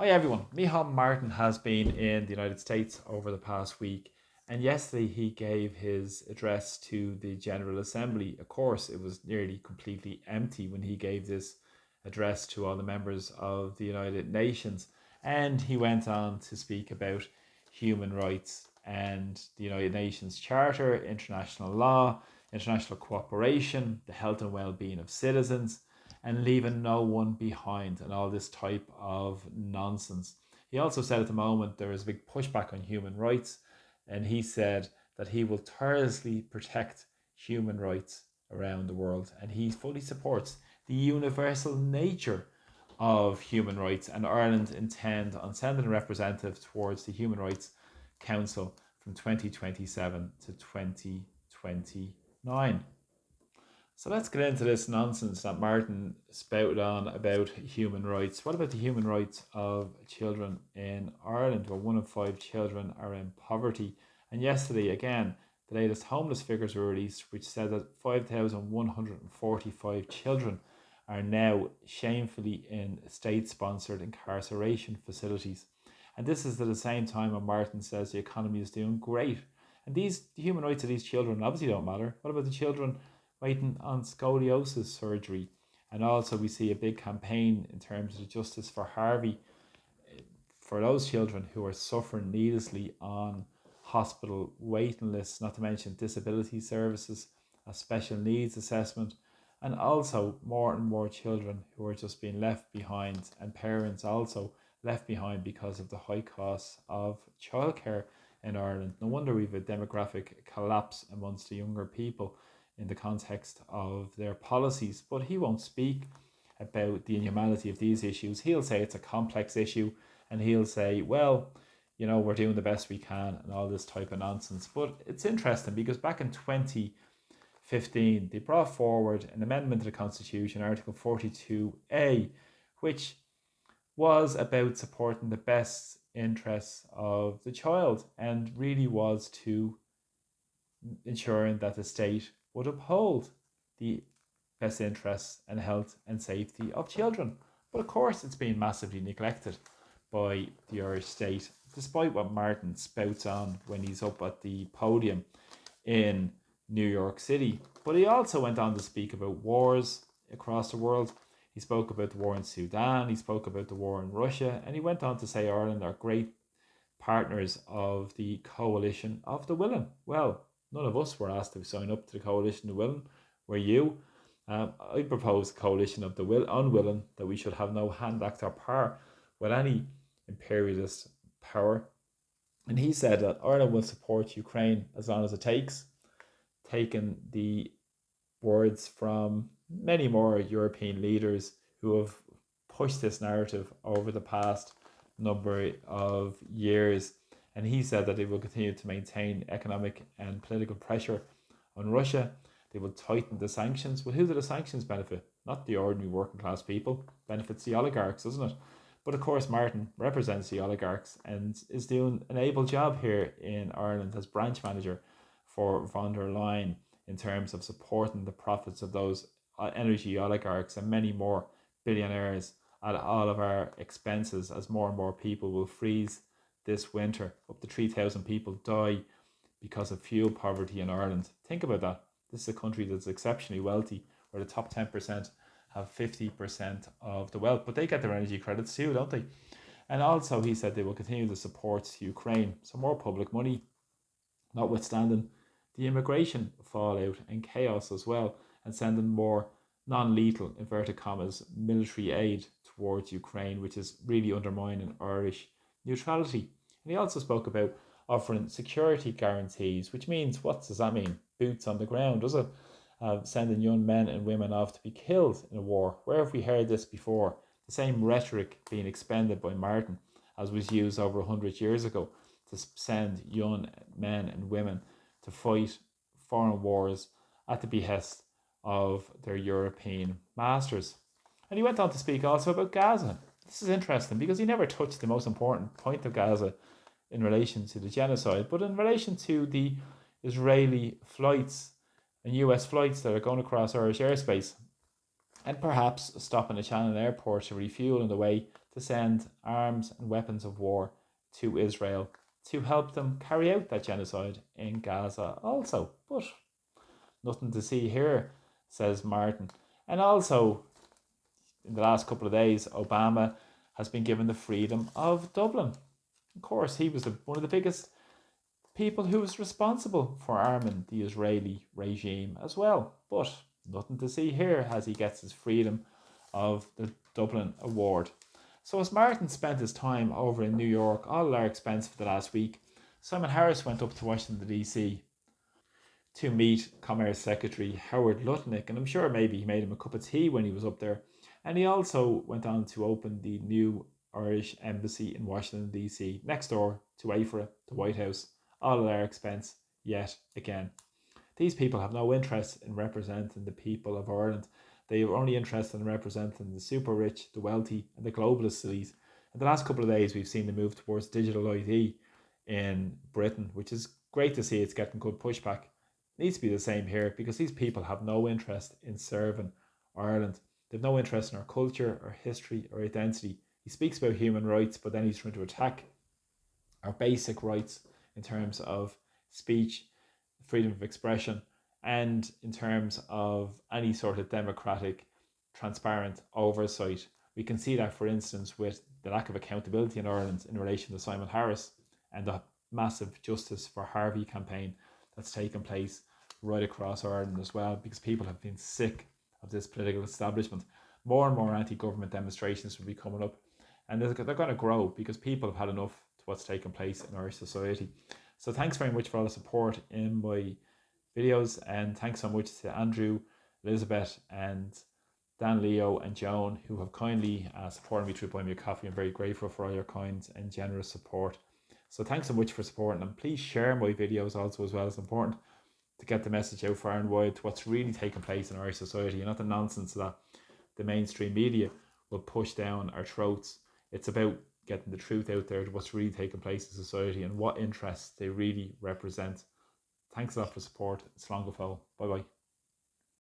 Hi everyone, Michal Martin has been in the United States over the past week, and yesterday he gave his address to the General Assembly. Of course, it was nearly completely empty when he gave this address to all the members of the United Nations, and he went on to speak about human rights and the United Nations Charter, international law, international cooperation, the health and well-being of citizens, and leaving no one behind and all this type of nonsense. He also said at the moment there is a big pushback on human rights, and he said that he will tirelessly protect human rights around the world, and he fully supports the universal nature of human rights, and Ireland intend on sending a representative towards the Human Rights Council from 2027 to 2029. So let's get into this nonsense that Martin spouted on about human rights. What about the human rights of children in Ireland, where 1 in 5 children are in poverty? And yesterday, again, the latest homeless figures were released, which said that 5,145 children are now shamefully in state-sponsored incarceration facilities. And this is at the same time when Martin says the economy is doing great. And the human rights of these children obviously don't matter. What about the children waiting on scoliosis surgery? And also we see a big campaign in terms of the Justice for Harvey for those children who are suffering needlessly on hospital waiting lists, not to mention disability services, a special needs assessment, and also more and more children who are just being left behind, and parents also left behind because of the high costs of childcare in Ireland. No wonder we've a demographic collapse amongst the younger people in the context of their policies. But he won't speak about the inhumanity of these issues. He'll say it's a complex issue, and he'll say, well, we're doing the best we can and all this type of nonsense. But it's interesting because back in 2015, they brought forward an amendment to the Constitution, Article 42A, which was about supporting the best interests of the child and really was to ensuring that the state would uphold the best interests and health and safety of children. But of course, it's been massively neglected by the Irish state, despite what Martin spouts on when he's up at the podium in New York City. But he also went on to speak about wars across the world. He spoke about the war in Sudan, he spoke about the war in Russia, and he went on to say Ireland are great partners of the coalition of the willing. Well, none of us were asked to sign up to the coalition of the willing. Were you? I propose a coalition of the unwilling, that we should have no hand, act, or power with any imperialist power. And he said that Ireland will support Ukraine as long as it takes, taking the words from many more European leaders who have pushed this narrative over the past number of years. And he said that they will continue to maintain economic and political pressure on Russia. They will tighten the sanctions. Well, who do the sanctions benefit? Not the ordinary working class people. Benefits the oligarchs, doesn't it? But of course, Martin represents the oligarchs and is doing an able job here in Ireland as branch manager for von der Leyen in terms of supporting the profits of those energy oligarchs and many more billionaires at all of our expenses, as more and more people will freeze this winter. Up to 3,000 people die because of fuel poverty in Ireland. Think about that. This is a country that's exceptionally wealthy, where the top 10% have 50% of the wealth, but they get their energy credits too, don't they? And also he said they will continue to support Ukraine. So more public money, notwithstanding the immigration fallout and chaos as well, and sending more non-lethal, inverted commas, military aid towards Ukraine, which is really undermining Irish neutrality. And he also spoke about offering security guarantees, which means, what does that mean? Boots on the ground, does it? Sending young men and women off to be killed in a war. Where have we heard this before? The same rhetoric being expended by Martin as was used over 100 years ago to send young men and women to fight foreign wars at the behest of their European masters. And he went on to speak also about Gaza. This is interesting because he never touched the most important point of Gaza in relation to the genocide, but in relation to the Israeli flights and US flights that are going across Irish airspace, and perhaps stopping at Shannon Airport to refuel on the way to send arms and weapons of war to Israel to help them carry out that genocide in Gaza also. But nothing to see here, says Martin. And also, in the last couple of days, Obama has been given the freedom of Dublin. Of course, he was one of the biggest people who was responsible for arming the Israeli regime as well. But nothing to see here as he gets his freedom of the Dublin Award. So as Martin spent his time over in New York, all at our expense for the last week, Simon Harris went up to Washington DC to meet Commerce Secretary Howard Lutnick, and I'm sure maybe he made him a cup of tea when he was up there. And he also went on to open the new Irish Embassy in Washington DC, next door to AFRA, the White House, all at our expense yet again. These people have no interest in representing the people of Ireland. They are only interested in representing the super rich, the wealthy, and the globalist elites. In the last couple of days, we've seen the move towards digital ID in Britain, which is great to see. It's getting good pushback. It needs to be the same here because these people have no interest in serving Ireland. They have no interest in our culture, our history, our identity. He speaks about human rights, but then he's trying to attack our basic rights in terms of speech, freedom of expression, and in terms of any sort of democratic, transparent oversight. We can see that, for instance, with the lack of accountability in Ireland in relation to Simon Harris and the massive Justice for Harvey campaign that's taken place right across Ireland as well, because people have been sick of this political establishment. More and more anti-government demonstrations will be coming up, and they're going to grow because people have had enough to what's taken place in Irish society. So thanks very much for all the support in my videos, and thanks so much to Andrew, Elizabeth, and Dan, Leo, and Joan, who have kindly supported me through buying me a coffee. I'm very grateful for all your kind and generous support. So thanks so much for supporting them. Please share my videos also as well. It's important to get the message out far and wide to what's really taking place in Irish society, and not the nonsense that the mainstream media will push down our throats. It's about getting the truth out there to what's really taking place in society and what interests they really represent. Thanks a lot for support. Slán go fóill. Bye bye.